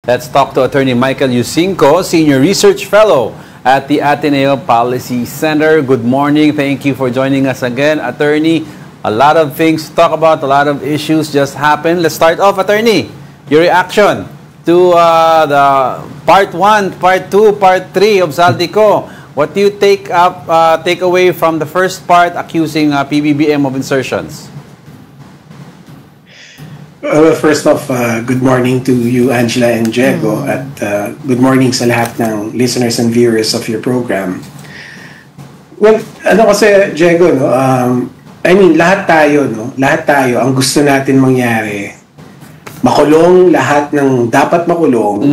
Let's talk to Attorney Michael Yusinko, Senior Research Fellow at the Ateneo Policy Center. Good morning. Thank you for joining us again, Attorney. A lot of things to talk about, a lot of issues just happened. Let's start off, Attorney. Your reaction to the Part 1, Part 2, Part 3 of Zaldico. What do you take away from the first part accusing PBBM of insertions? Well, first off, good morning to you, Angela and Diego, at good morning sa lahat ng listeners and viewers of your program. Well, ano kasi, Diego, no, I mean, lahat tayo, ang gusto natin mangyari, makulong lahat ng dapat makulong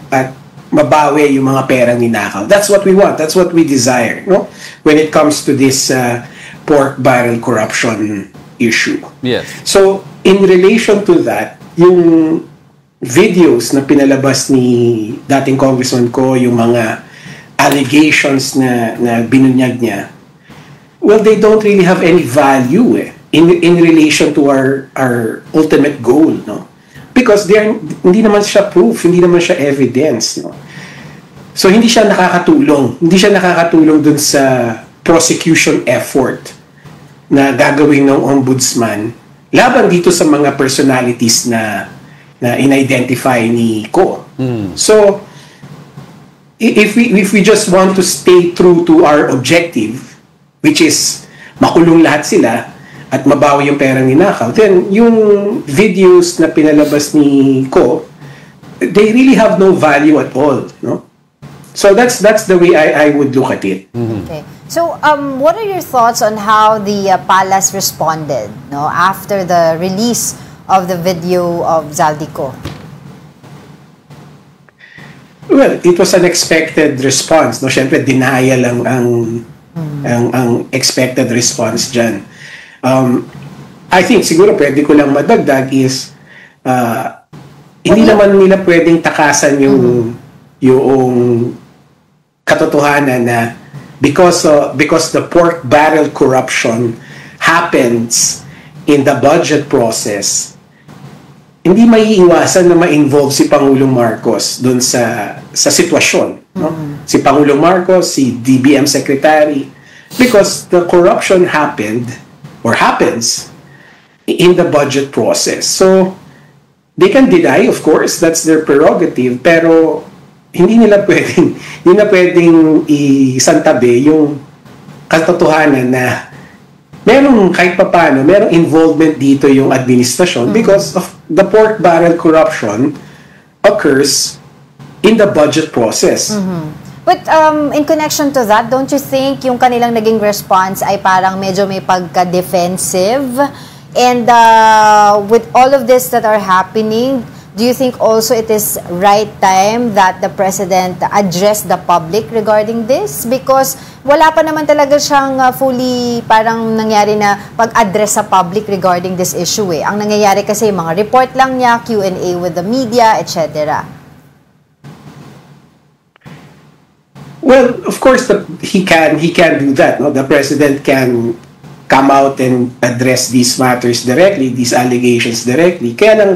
at mabawi yung mga perang ninakaw. That's what we want. That's what we desire, no? When it comes to this pork barrel corruption issue. Yes. So, in relation to that, yung videos na pinalabas ni dating Congressman Ko, yung mga allegations na binunyag niya, well, they don't really have any value in relation to our ultimate goal, no? Because hindi naman siya proof, hindi naman siya evidence, no? So, hindi siya nakakatulong dun sa prosecution effort na gagawin ng ombudsman laban dito sa mga personalities na in-identify ni Ko. So, if we just want to stay true to our objective, which is makulong lahat sila at mabawi yung perang ninakaw, then yung videos na pinalabas ni Ko, they really have no value at all, no? So that's the way I would look at it. Okay. So, what are your thoughts on how the palace responded, no, after the release of the video of Zaldico? Well, it was an expected response, no. Syempre, denial ang expected response dyan. I think siguro pwede ko lang madagdag is hindi naman nila pwedeng takasan yung katotohanan na because the pork barrel corruption happens in the budget process, hindi maiiwasan na ma-involve si Pangulong Marcos dun sa sitwasyon, no? Si Pangulong Marcos, si DBM Secretary, because the corruption happened or happens in the budget process. So they can deny, of course, that's their prerogative, pero hindi na pwedeng isantabi yung katotohanan na merong kahit papaano, merong involvement dito yung administrasyon because of the pork barrel corruption occurs in the budget process. But in connection to that, don't you think yung kanilang naging response ay parang medyo may pagka-defensive? And with all of this that are happening, do you think also it is right time that the President address the public regarding this? Because wala pa naman talaga siyang fully parang nangyari na pag-address sa public regarding this issue eh. Ang nangyayari kasi mga report lang niya, Q&A with the media, etc. Well, of course, he can do that. No? The President can come out and address these matters directly, these allegations directly. Kaya lang,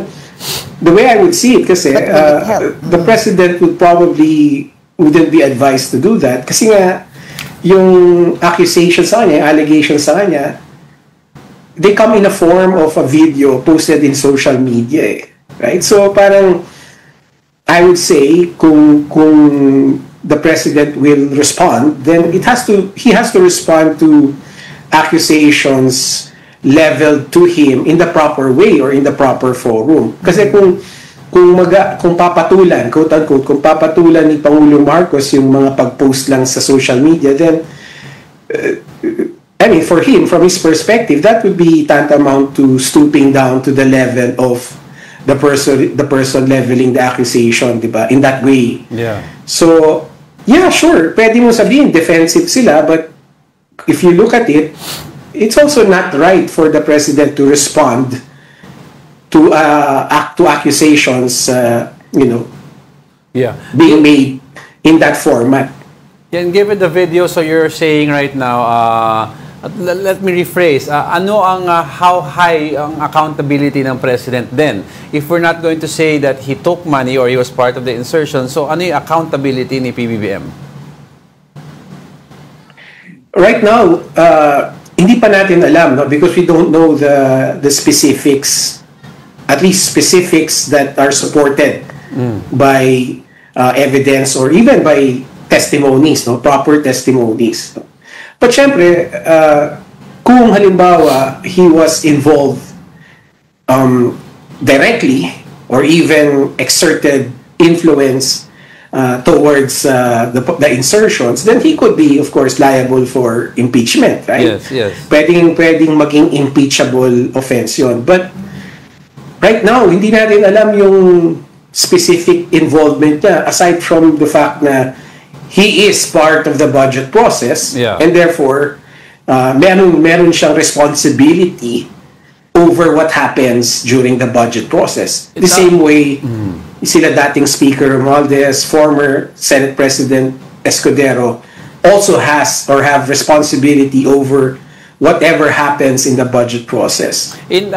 the way I would see it, kasi the President wouldn't be advised to do that. Kasi nga, yung accusations sa kanya, allegations sa kanya, they come in a form of a video posted in social media, right? So parang, I would say, kung the President will respond, then he has to respond to accusations leveled to him in the proper way or in the proper forum. Kasi kung papatulan, quote unquote, kung papatulan ni Pangulong Marcos yung mga pag-post lang sa social media, then I mean, for him, from his perspective, that would be tantamount to stooping down to the level of the person leveling the accusation, diba? In that way. Yeah. So, yeah, sure, pwede mo sabihin defensive sila, but if you look at it, it's also not right for the President to respond to accusations, being made in that format. Yeah, and given the video, so you're saying right now, Let me rephrase. Ano ang how high ang accountability ng president then? If we're not going to say that he took money or he was part of the insertion, so ano yung accountability ni PBBM? Right now, hindi pa natin alam, no? Because we don't know the specifics, at least specifics that are supported by evidence or even by testimonies, no? Proper testimonies. No? But syempre, kung halimbawa he was involved directly or even exerted influence towards the insertions, then he could be, of course, liable for impeachment, right? Yes. Pwedeng maging impeachable offense yun. But right now, hindi natin alam yung specific involvement niya aside from the fact na he is part of the budget process, and therefore, meron siyang responsibility over what happens during the budget process. The same way, sila dating Speaker Romualdez, former Senate President Escudero, also has or have responsibility over whatever happens in the budget process. In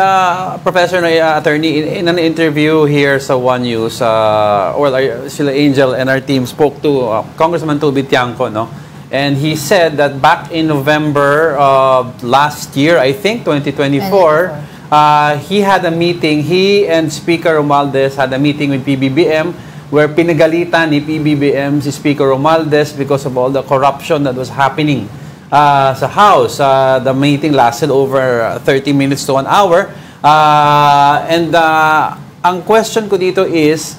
Professor Attorney, in an interview here sa One News, sila Angel and our team spoke to Congressman Toby Tiangco, no? And he said that back in November of last year, I think 2024, he had a meeting. He and Speaker Romualdez had a meeting with PBBM where pinagalitan ni PBBM si Speaker Romualdez because of all the corruption that was happening sa House. The meeting lasted over 30 minutes to 1 hour. Ang question ko dito is,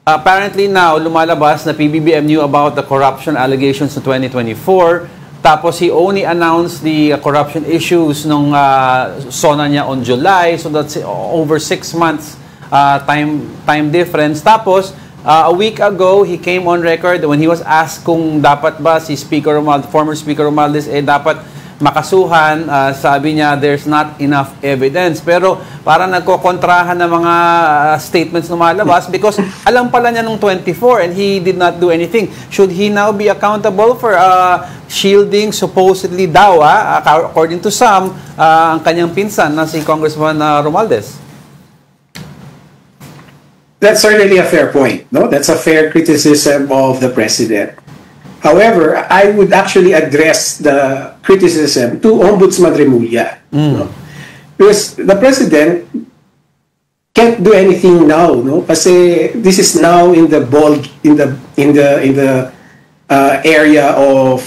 apparently now, lumalabas na PBBM knew about the corruption allegations in 2024. Tapos he only announced the corruption issues nung SONA niya on July. So that's over 6 months time difference. Tapos, a week ago, he came on record when he was asked kung dapat ba si former Speaker Romualdez dapat makasuhan. Sabi niya, there's not enough evidence. Pero parang nagkokontrahan ng mga statements na malabas because alam pala niya nung 24 and he did not do anything. Should he now be accountable for shielding supposedly daw, according to some, ang kanyang pinsan na si Congressman Romualdez? That's certainly a fair point, no? That's a fair criticism of the president. However, I would actually address the criticism to Ombudsman Remulla, no? Because the president can't do anything now, no? Kasi this is now in the area of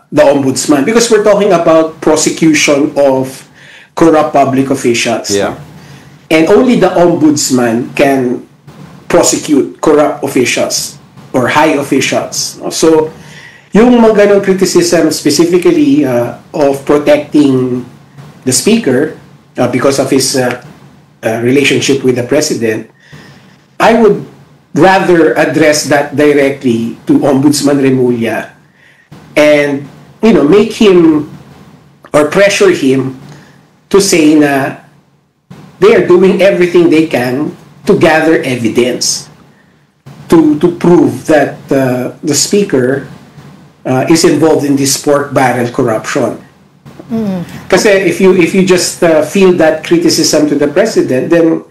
the ombudsman, because we're talking about prosecution of corrupt public officials. Yeah. And only the ombudsman can prosecute corrupt officials or high officials. So, yung mga ganong criticism specifically of protecting the speaker because of his relationship with the president, I would rather address that directly to Ombudsman Remulla and, make him or pressure him to say na they are doing everything they can to gather evidence to prove that the speaker is involved in this pork barrel corruption. Kasi if you just feel that criticism to the president, then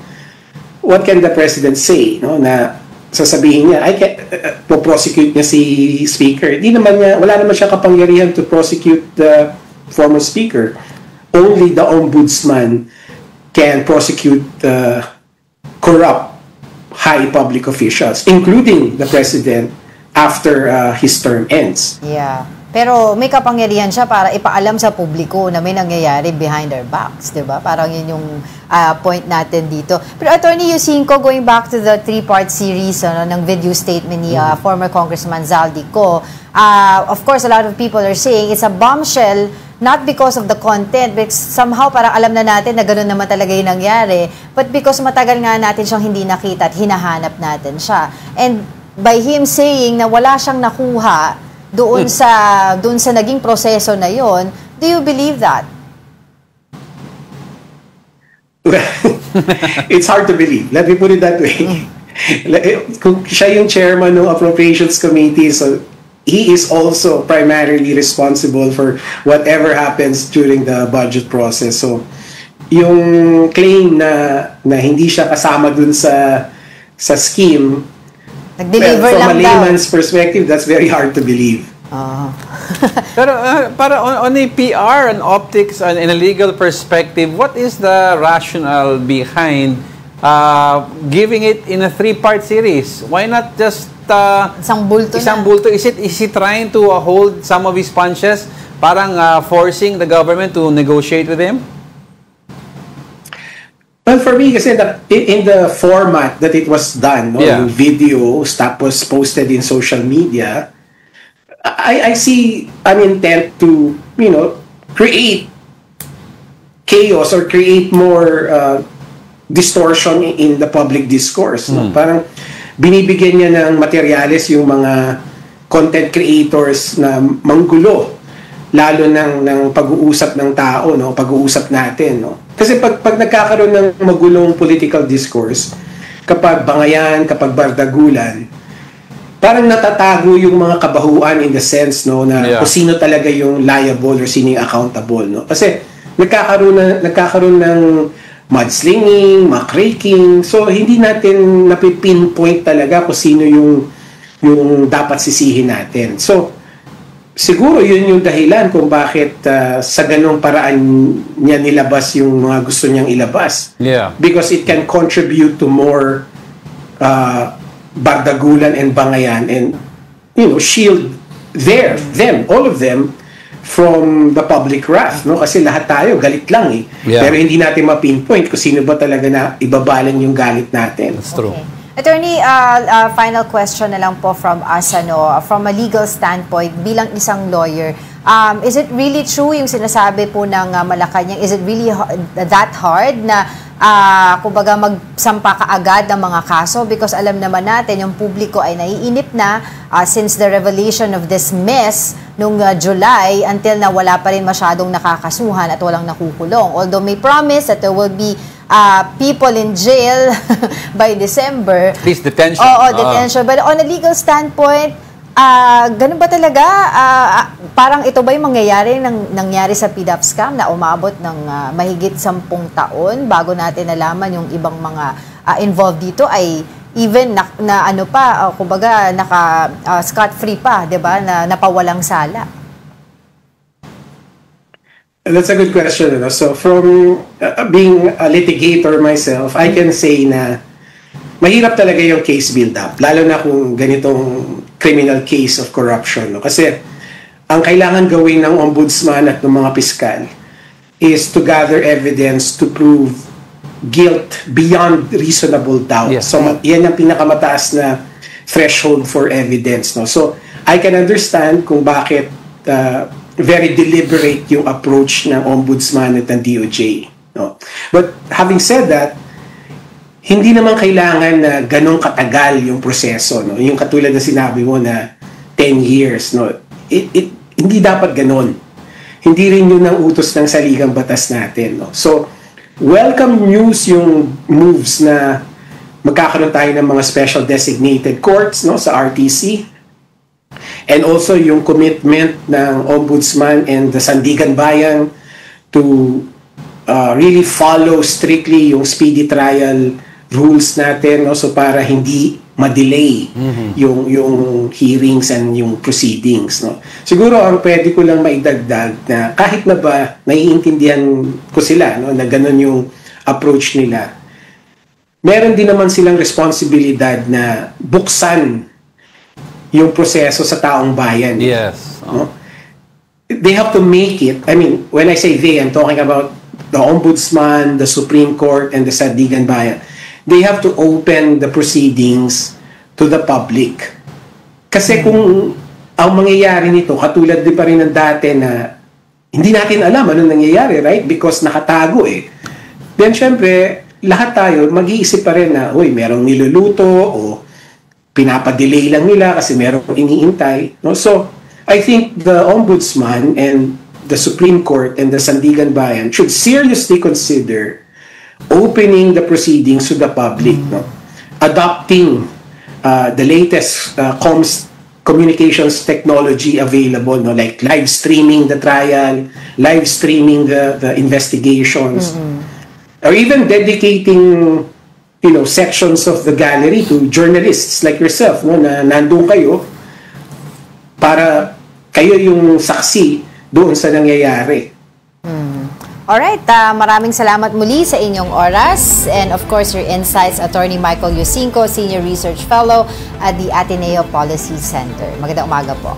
what can the president say? No, na sasabihin niya, prosecute niya si speaker. Wala naman siya kapangyarihan to prosecute the former speaker. Only the ombudsman can prosecute corrupt high public officials, including the president, after his term ends. Yeah. Pero may kapangyarihan siya para ipaalam sa publiko na may nangyayari behind their backs, di ba? Parang yun yung point natin dito. Pero Attorney Yusinko, going back to the 3-part series ng video statement ni former Congressman Zaldico, of course, a lot of people are saying it's a bombshell not because of the content, but somehow parang alam na natin na gano'n naman talaga yung nangyari, but because matagal nga natin siyang hindi nakita at hinahanap natin siya. And by him saying na wala siyang nakuha doon sa naging proseso na yon, do you believe that? It's hard to believe. Let me put it that way. Kung siya yung chairman ng Appropriations Committee, so he is also primarily responsible for whatever happens during the budget process. So, yung claim na hindi siya kasama dun sa scheme, Nag-deliver from lang a daw. layman's perspective, that's very hard to believe. Pero para on a PR and optics and in a legal perspective, what is the rationale behind giving it in a 3-part series? Why not just Isang bulto isang na. bulto? Is he trying to hold some of his punches? Parang forcing the government to negotiate with him? Well, for me, kasi in the format that it was done, no, Yeah. yung videos tapos posted in social media, I see an intent to, create chaos or create more distortion in the public discourse. No? Parang binibigyan niya ng materyales yung mga content creators na manggulo, lalo ng pag-uusap ng tao, no, pag-uusap natin, no. Kasi pag nagkakaroon ng magulong political discourse, kapag bangayan, kapag bardagulan, parang natatago yung mga kabahuan in the sense, no, na kung sino talaga yung liable or sino yung accountable, no. Kasi nagkakaroon ng mudslinging, muckraking, so hindi natin napipinpoint talaga kung sino yung dapat sisihin natin. So siguro yun yung dahilan kung bakit sa ganong paraan niya nilabas yung mga gusto niyang ilabas. Yeah. Because it can contribute to more bardagulan and bangayan and shield all of them from the public wrath, no? Kasi lahat tayo galit lang eh. Yeah. Pero hindi natin ma-pinpoint kung sino ba talaga na ibabaling yung galit natin. That's true. Okay. Attorney, final question na lang po from us, from a legal standpoint, bilang isang lawyer, is it really true yung sinasabi po ng Malacanang? Is it really that hard na kumbaga magsampa ka agad ng mga kaso? Because alam naman natin, yung publiko ay naiinip na since the revelation of this mess nung July until na wala pa rin masyadong nakakasuhan at walang nakukulong. Although may promise that there will be people in jail by December. At least detention. Oo, detention. But on a legal standpoint, ganun ba talaga? Parang ito ba yung nangyari sa PDAP scam na umabot ng mahigit 10 taon bago natin nalaman yung ibang mga involved dito ay even kumbaga scot-free pa, 'di ba? Na napawalang sala. That's a good question. So from being a litigator myself, I can say na mahirap talaga yung case build-up, lalo na kung ganitong criminal case of corruption. No? Kasi ang kailangan gawin ng ombudsman at ng mga piskal is to gather evidence to prove guilt beyond reasonable doubt. Yes. So yan ang pinakamataas na threshold for evidence. No? So I can understand kung bakit very deliberate yung approach ng ombudsman at ng DOJ. No? But having said that, hindi naman kailangan na ganong katagal yung proseso. No? Yung katulad na sinabi mo na 10 years. No? Hindi dapat ganon. Hindi rin yun ang utos ng saligang batas natin. No? So, welcome news yung moves na magkakaroon tayo ng mga special designated courts, no, sa RTC. And also yung commitment ng Ombudsman and the Sandigan Bayan to really follow strictly yung speedy trial rules natin, no? So para hindi ma-delay yung hearings and yung proceedings. No? Siguro ang pwede ko lang maidagdag na kahit na ba naiintindihan ko sila, no, na ganun yung approach nila, meron din naman silang responsibilidad na buksan yung proseso sa taong bayan. Yes. No? They have to make it. I mean, when I say they, I'm talking about the Ombudsman, the Supreme Court, and the Sandigan Bayan. They have to open the proceedings to the public. Kasi kung ang mangyayari nito, katulad din pa rin ng dati na hindi natin alam anong nangyayari, right? Because nakatago eh. Then, syempre, lahat tayo mag-iisip pa rin na, uy, merong niluluto o pinapadelay lang nila kasi merong iniintay. No? So, I think the Ombudsman and the Supreme Court and the Sandigan Bayan should seriously consider opening the proceedings to the public, no? Adopting the latest communications technology available, no, like live streaming the trial, live streaming the investigations, or even dedicating, sections of the gallery to journalists like yourself, no, na nandun kayo para kayo yung saksi doon sa nangyayari. Alright, maraming salamat muli sa inyong oras and of course your insights, Attorney Michael Yusinco, Senior Research Fellow at the Ateneo Policy Center. Magandang umaga po.